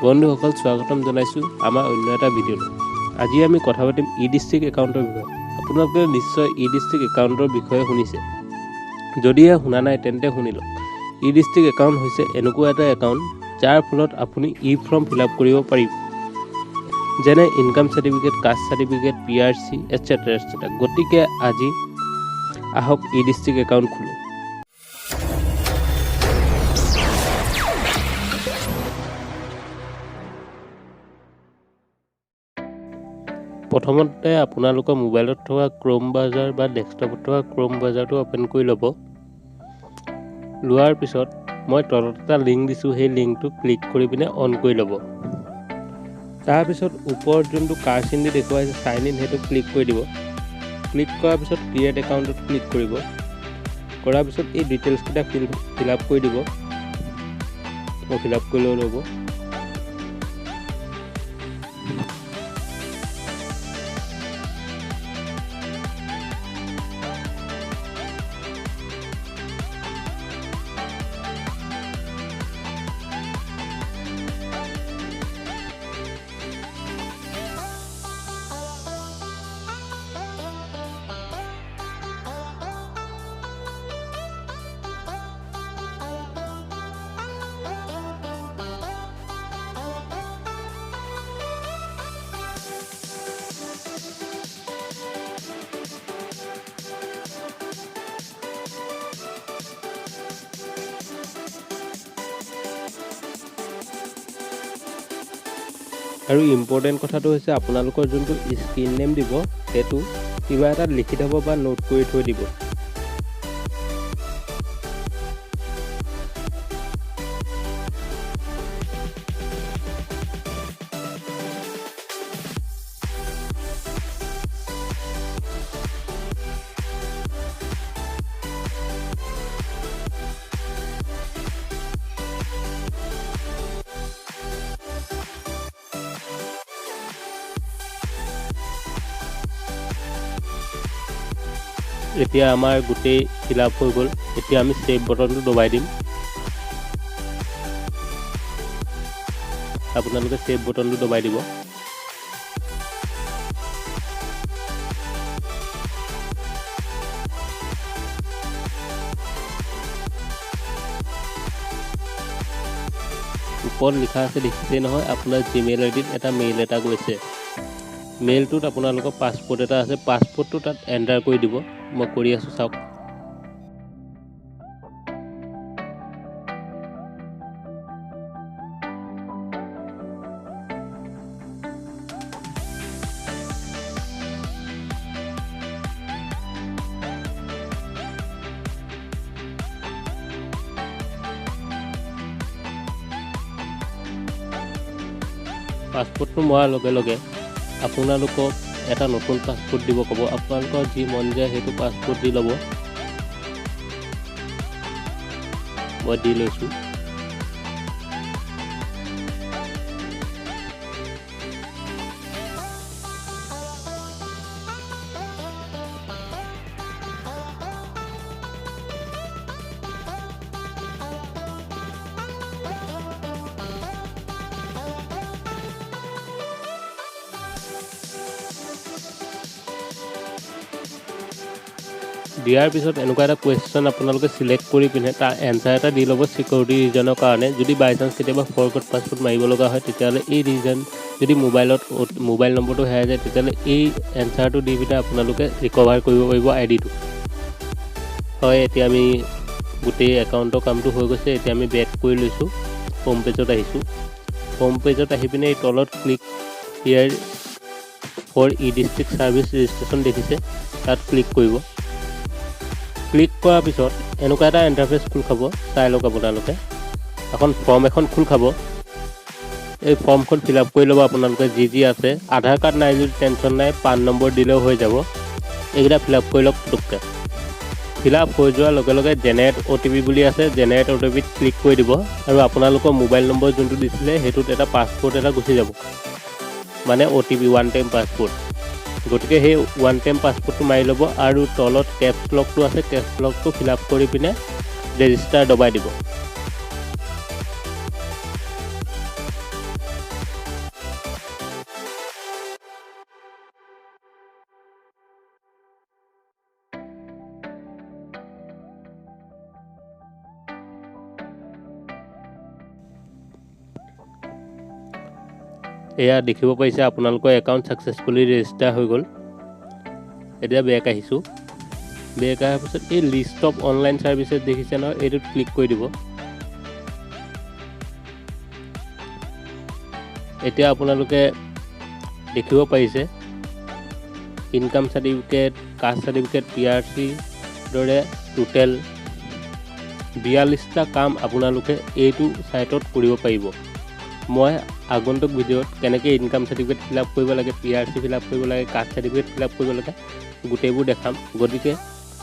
বন্ধুসকল স্বাগতম জনাইছোঁ আমাৰ অন্য এটা ভিডিঅ'ত। আজি আমি কথা পাতিম ই-ডিষ্ট্ৰিক্ট একাউণ্টৰ বিষয়ে। আপোনালোকে নিশ্চয় ই-ডিষ্ট্ৰিক্ট একাউণ্টৰ বিষয়ে শুনিছে। যদিহে শুনা নাই তেন্তে শুনি লওক। ই-ডিষ্ট্ৰিক্ট একাউণ্ট হৈছে এনেকুৱা এটা একাউণ্ট যাৰ ফলত আপুনি ই-ফৰ্ম ফিল আপ কৰিব পাৰিব, যেনে income certificate, caste certificate, PRC etc. গতিকে আজি আহক ই-ডিষ্ট্ৰিক্ট একাউণ্ট খোলোঁ। প্ৰথমতে আপোনালোকৰ মোবাইলত থকা ক্ৰোম ব্ৰাউজাৰ বা ডেস্কটপত থকা ক্ৰোম ব্ৰাউজাৰটো অ'পেন কৰি ল'ব। লোৱাৰ পিছত মই তলত এটা লিংক দিছোঁ, সেই লিংকটো ক্লিক কৰি পিনে অন কৰি ল'ব। তাৰপিছত ওপৰত যোনটো কাৰ চিন দি দেখুৱাইছে চাইন ইন, সেইটো ক্লিক কৰি দিব। ক্লিক কৰাৰ পিছত ক্ৰিয়েট একাউণ্টত ক্লিক কৰিব। কৰাৰ পিছত এই ডিটেইলছকেইটা ফিল আপ কৰি দিব। মই ফিল আপ কৰি ল'ব। আৰু ইম্পৰ্টেণ্ট কথাটো হৈছে আপোনালোকৰ যোনটো স্ক্ৰীন নেম দিব সেইটো কিবা এটা লিখি থ'ব বা নোট কৰি থৈ দিব। এতিয়া আমাৰ গোটেই ফিল আপ হৈ গ'ল। এতিয়া আমি সেভ বটনটো দবাই দিম। আপোনালোকে সেভ বটনটো দবাই দিব। ওপৰত লিখা আছে দেখিছেই নহয়, আপোনাৰ জিমেইল আইডিত এটা মেইল এটা গৈছে। মেইলটোত আপোনালোকৰ পাছপোৰ্ট এটা আছে, পাছপোৰ্টটো তাত এণ্টাৰ কৰি দিব। মই কৰি আছোঁ, চাওক। পাছপোৰ্টটো মৰাৰ লগে লগে আপোনালোকক এটা নতুন পাছপোৰ্ট দিব ক'ব। আপোনালোকৰ যি মন যায় সেইটো পাছপোৰ্ট দি ল'ব। মই দি লৈছোঁ। দিয়াৰ পিছত এনেকুৱা এটা কুৱেশ্যন আপোনালোকে চিলেক্ট কৰি পিনে তাৰ এনচাৰ এটা দি ল'ব ছিকিউৰিটি ৰিজনৰ কাৰণে। যদি বাই চান্স কেতিয়াবা ফৰগট পাছপোৰ্ট মাৰিব লগা হয় তেতিয়াহ'লে এই ৰিজন, যদি মোবাইল নম্বৰটো হেৰাই যায় তেতিয়াহ'লে এই এনচাৰটো দি পিনে আপোনালোকে ৰিকভাৰ কৰিব পাৰিব আইডিটো। হয়, এতিয়া আমি গোটেই একাউণ্টৰ কামটো হৈ গৈছে। এতিয়া আমি বেক কৰি লৈছোঁ, হোম পেজত আহিছোঁ। হোম পেজত আহি পিনে এই তলত click here for e district service registration দেখিছে, তাত ক্লিক কৰিব। ক্লিক কৰাৰ পিছত এনেকুৱা এটা ইণ্টাৰফেচ খোল খাব, চাই লওক আপোনালোকে। এখন ফৰ্ম এখন খোল খাব। এই ফৰ্মখন ফিল আপ কৰি ল'ব আপোনালোকে যি যি আছে। আধাৰ কাৰ্ড নাই যদি টেনশ্যন নাই, পান নম্বৰ দিলেও হৈ যাব। এইকেইটা ফিল আপ কৰি লওক পুটুককৈ। ফিল আপ হৈ যোৱাৰ লগে লগে জেনেৰেট OTP বুলি আছে, জেনেৰেট OTPত ক্লিক কৰি দিব। আৰু আপোনালোকৰ মোবাইল নম্বৰ যোনটো দিছিলে সেইটোত এটা পাছপোৰ্ট এটা গুচি যাব, মানে OTP ওৱান টাইম পাছপোৰ্ট। গতিকে সেই ওৱান টাইম পাছপোৰ্টটো মাৰি ল'ব আৰু তলত কেপছ লকটো আছে, কেপছ লকটো ফিল আপ কৰি পিনে ৰেজিষ্টাৰ দবাই দিব। এয়া দেখিব পাইছে আপোনালোকৰ একাউণ্ট ছাকচেছফুলি ৰেজিষ্টাৰ হৈ গ'ল। এতিয়া বেক আহিছোঁ। বেক অহাৰ পিছত এই লিষ্ট অফ অনলাইন ছাৰ্ভিচেছ দেখিছে নহয়, এইটোত ক্লিক কৰি দিব। এতিয়া আপোনালোকে দেখিব পাৰিছে income certificate, caste certificate, PRC দৰে টোটেল 42টা কাম আপোনালোকে এইটো ছাইটত কৰিব পাৰিব। মই আগন্তুক ভিডিঅ'ত কেনেকৈ ইনকাম চাৰ্টিফিকেট ফিল আপ কৰিব লাগে, PRC ফিল আপ কৰিব লাগে, কাষ্ট চাৰ্টিফিকেট ফিল আপ কৰিব লাগে গোটেইবোৰ দেখাম। গতিকে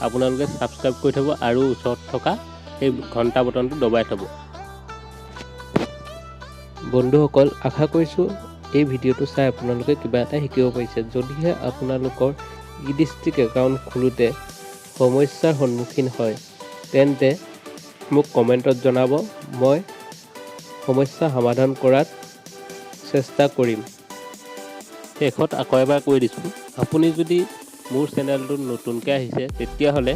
আপোনালোকে ছাবস্ক্ৰাইব কৰি থ'ব আৰু ওচৰত থকা এই ঘণ্টা বটনটো দবাই থ'ব। বন্ধুসকল, আশা কৰিছোঁ এই ভিডিঅ'টো চাই আপোনালোকে কিবা এটা শিকিব পাৰিছে। যদিহে আপোনালোকৰ ই-ডিষ্ট্ৰিক্ট একাউণ্ট খোলোতে সমস্যাৰ সন্মুখীন হয় তেন্তে মোক কমেণ্টত জনাব। মই সমস্যা সমাধান কৰাত চেষ্টা কৰিম। শেষত আকৌ এবাৰ কৈ দিছোঁ, আপুনি যদি মোৰ চেনেলটোত নতুনকৈ আহিছে তেতিয়াহ'লে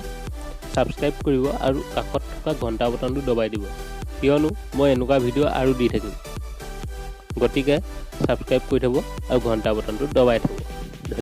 ছাবস্ক্ৰাইব কৰিব আৰু কাষত থকা ঘণ্টা বটনটো দবাই দিব, কিয়নো মই এনেকুৱা ভিডিঅ' আৰু দি থাকিম। গতিকে ছাবস্ক্ৰাইব কৰি থ'ব আৰু ঘণ্টা বটনটো দবাই থ'ব।